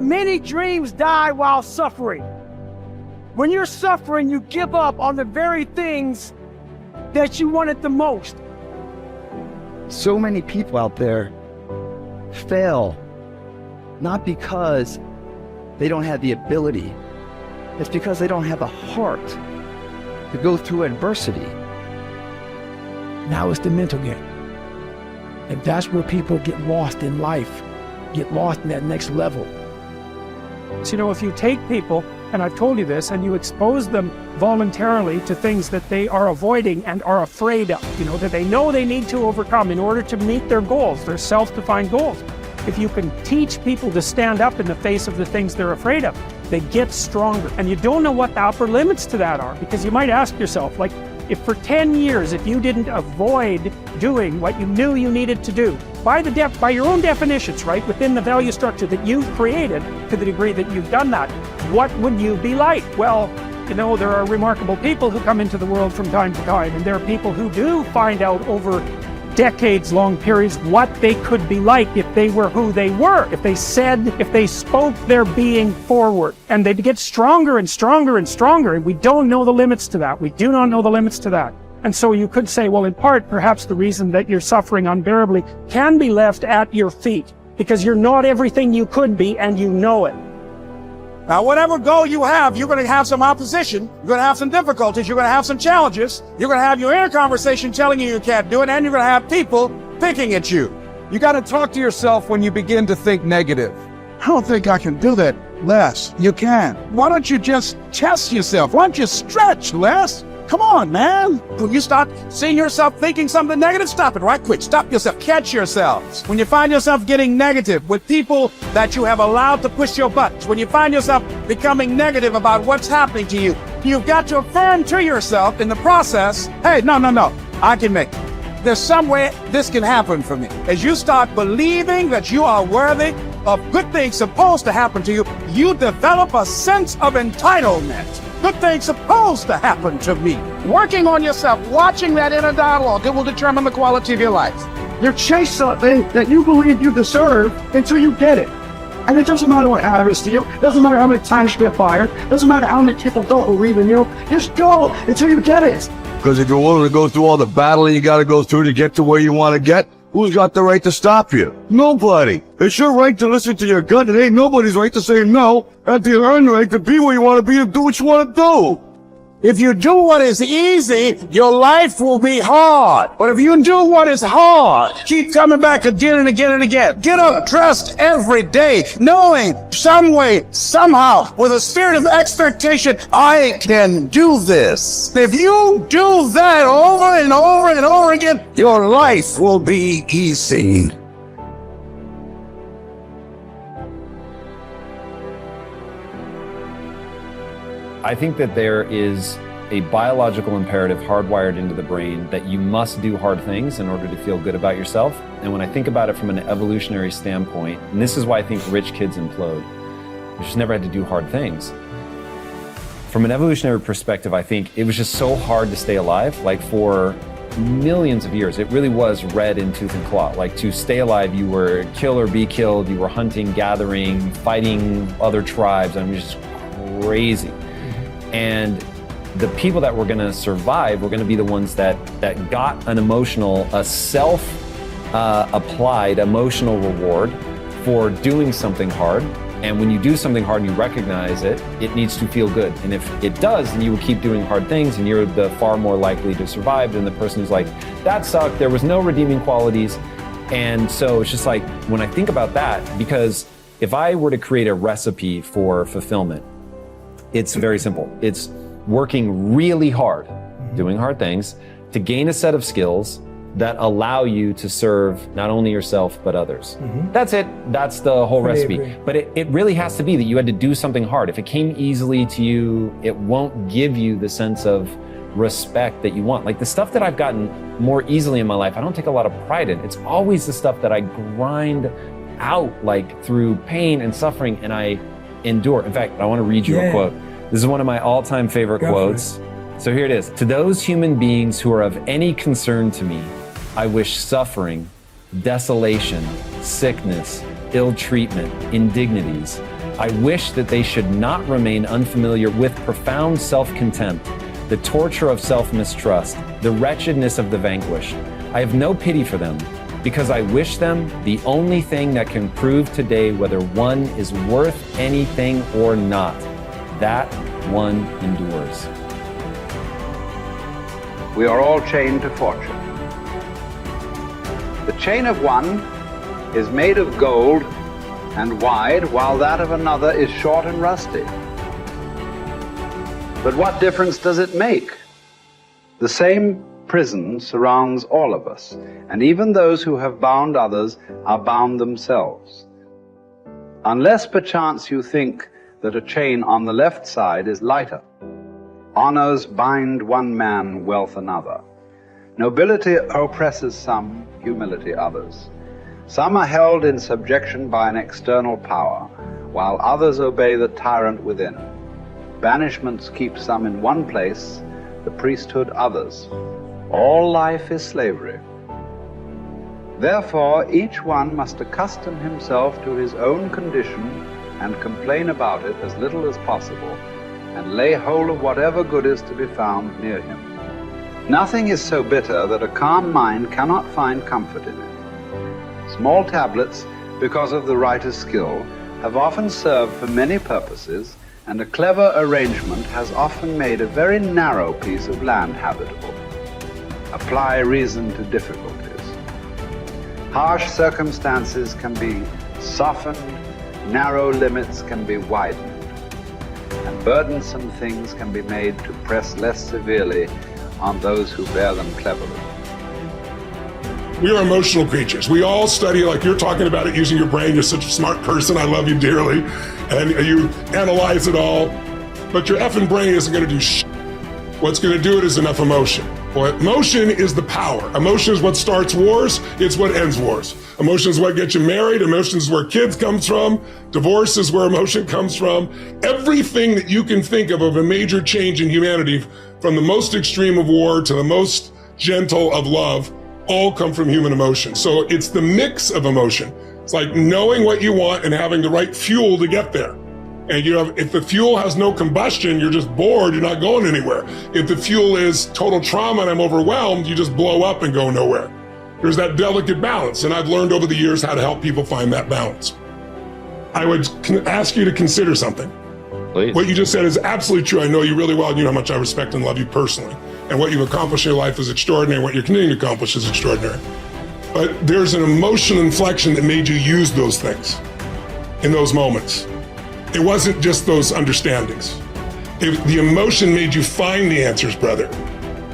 Many dreams die while suffering. When you're suffering, you give up on the very things that you wanted the most. So many people out there fail, not because they don't have the ability. It's because they don't have a heart to go through adversity. Now it's the mental game. And that's where people get lost in life, get lost in that next level. So, you know, if you take people, and I've told you this, and you expose them voluntarily to things that they are avoiding and are afraid of, you know, that they know they need to overcome in order to meet their goals, their self-defined goals. If you can teach people to stand up in the face of the things they're afraid of, they get stronger. And you don't know what the upper limits to that are, because you might ask yourself, like, if for 10 years, if you didn't avoid doing what you knew you needed to do, by your own definitions, right, within the value structure that you've created, to the degree that you've done that, what would you be like? Well, you know, there are remarkable people who come into the world from time to time, and there are people who do find out over decades-long periods what they could be like if they were who they were, if they spoke their being forward, and they'd get stronger and stronger and stronger, and we don't know the limits to that. We do not know the limits to that. And so you could say, well, in part, perhaps the reason that you're suffering unbearably can be left at your feet, because you're not everything you could be, and you know it. Now, whatever goal you have, you're going to have some opposition, you're going to have some difficulties, you're going to have some challenges, you're going to have your inner conversation telling you can't do it, and you're going to have people picking at you. You got to talk to yourself when you begin to think negative. I don't think I can do that, Les. You can. Why don't you just test yourself? Why don't you stretch, Les? Come on, man. When you start seeing yourself thinking something negative, stop it right quick. Stop yourself. Catch yourselves. When you find yourself getting negative with people that you have allowed to push your buttons, when you find yourself becoming negative about what's happening to you, you've got to affirm to yourself in the process, hey, no, I can make it. There's some way this can happen for me. As you start believing that you are worthy of good things supposed to happen to you, you develop a sense of entitlement. Good things supposed to happen to me. Working on yourself, watching that inner dialogue, it will determine the quality of your life. You chase something that you believe you deserve until you get it. And it doesn't matter what happens to you. It doesn't matter how many times you get fired. It doesn't matter how many people don't believe in you. Just go until you get it. Because if you're willing to go through all the battling you got to go through to get to where you want to get, who's got the right to stop you? Nobody. It's your right to listen to your gut. It ain't nobody's right to say no. And you earn the right to be where you want to be and do what you want to do. If you do what is easy, your life will be hard. But if you do what is hard, keep coming back again and again and again. Get up dressed every day, knowing some way, somehow, with a spirit of expectation, I can do this. If you do that over and over and over again, your life will be easy. I think that there is a biological imperative hardwired into the brain that you must do hard things in order to feel good about yourself. And when I think about it from an evolutionary standpoint, and this is why I think rich kids implode, they just never had to do hard things. From an evolutionary perspective, I think it was just so hard to stay alive. Like for millions of years, it really was red in tooth and claw. Like to stay alive, you were kill or be killed, you were hunting, gathering, fighting other tribes. I mean, it was just crazy. And the people that were going to survive were going to be the ones that got an emotional, a self-applied emotional reward for doing something hard. And when you do something hard and you recognize it, it needs to feel good. And if it does, then you will keep doing hard things and you're the far more likely to survive than the person who's like, that sucked, there was no redeeming qualities. And so it's just like, when I think about that, because if I were to create a recipe for fulfillment, it's very simple. It's working really hard, doing hard things, to gain a set of skills that allow you to serve not only yourself, but others. That's it. That's the whole recipe. But it really has to be that you had to do something hard. If it came easily to you, it won't give you the sense of respect that you want. Like the stuff that I've gotten more easily in my life, I don't take a lot of pride in. It's always the stuff that I grind out, like through pain and suffering, and I endure. In fact, I want to read you a quote. This is one of my all-time favorite quotes. So here it is. To those human beings who are of any concern to me, I wish suffering, desolation, sickness, ill treatment, indignities. I wish that they should not remain unfamiliar with profound self-contempt, the torture of self-mistrust, the wretchedness of the vanquished. I have no pity for them, because I wish them the only thing that can prove today whether one is worth anything or not. That one endures. We are all chained to fortune. The chain of one is made of gold and wide, while that of another is short and rusty. But what difference does it make? The same prison surrounds all of us, and even those who have bound others are bound themselves. Unless perchance you think that a chain on the left side is lighter. Honors bind one man, wealth another. Nobility oppresses some, humility others. Some are held in subjection by an external power, while others obey the tyrant within. Banishments keep some in one place, the priesthood others. All life is slavery. Therefore, each one must accustom himself to his own condition and complain about it as little as possible, and lay hold of whatever good is to be found near him. Nothing is so bitter that a calm mind cannot find comfort in it. Small tablets, because of the writer's skill, have often served for many purposes, and a clever arrangement has often made a very narrow piece of land habitable. Apply reason to difficulties. Harsh circumstances can be softened, narrow limits can be widened, and burdensome things can be made to press less severely on those who bear them cleverly. We are emotional creatures. We all study, like you're talking about it, using your brain. You're such a smart person. I love you dearly. And you analyze it all. But your effing brain isn't going to do shit. What's going to do it is enough emotion. Well, emotion is the power. Emotion is what starts wars. It's what ends wars. Emotion is what gets you married. Emotion is where kids comes from. Divorce is where emotion comes from. Everything that you can think of a major change in humanity, from the most extreme of war to the most gentle of love, all come from human emotion. So it's the mix of emotion. It's like knowing what you want and having the right fuel to get there. And if the fuel has no combustion, you're just bored, you're not going anywhere. If the fuel is total trauma and I'm overwhelmed, you just blow up and go nowhere. There's that delicate balance, and I've learned over the years how to help people find that balance. I would ask you to consider something. Please. What you just said is absolutely true. I know you really well, and you know how much I respect and love you personally. And what you've accomplished in your life is extraordinary. What you're continuing to accomplish is extraordinary. But there's an emotional inflection that made you use those things in those moments. It wasn't just those understandings. The emotion made you find the answers, brother.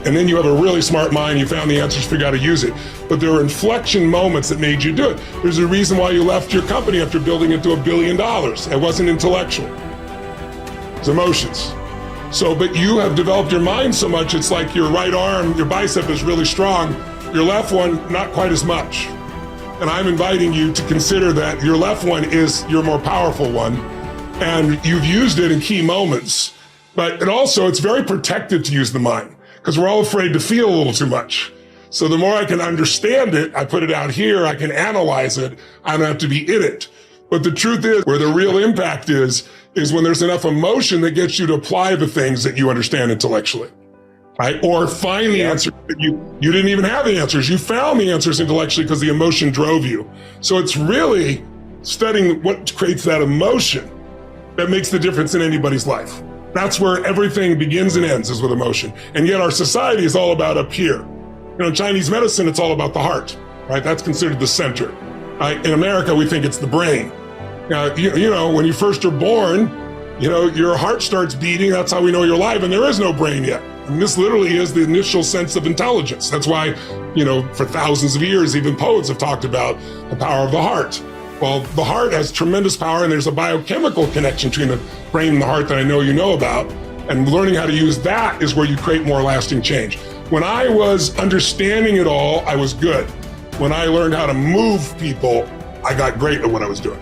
And then you have a really smart mind, you found the answers, figure out how to use it. But there were inflection moments that made you do it. There's a reason why you left your company after building it to $1 billion. It wasn't intellectual. It's emotions. So, but you have developed your mind so much, it's like your right arm, your bicep is really strong, your left one, not quite as much. And I'm inviting you to consider that your left one is your more powerful one, and you've used it in key moments. But it's very protected to use the mind, because we're all afraid to feel a little too much. So the more I can understand it, I put it out here, I can analyze it, I don't have to be in it. But the truth is, where the real impact is when there's enough emotion that gets you to apply the things that you understand intellectually, right? Or find the answer that you didn't even have the answers. You found the answers intellectually because the emotion drove you. So it's really studying what creates that emotion that makes the difference in anybody's life. That's where everything begins and ends, is with emotion. And yet our society is all about up here. In Chinese medicine, it's all about the heart, right? That's considered the center. In America, we think it's the brain. Now, when you first are born, your heart starts beating. That's how we know you're alive, and there is no brain yet. And this literally is the initial sense of intelligence. That's why, for thousands of years, even poets have talked about the power of the heart. Well, the heart has tremendous power, and there's a biochemical connection between the brain and the heart that I know you know about. And learning how to use that is where you create more lasting change. When I was understanding it all, I was good. When I learned how to move people, I got great at what I was doing.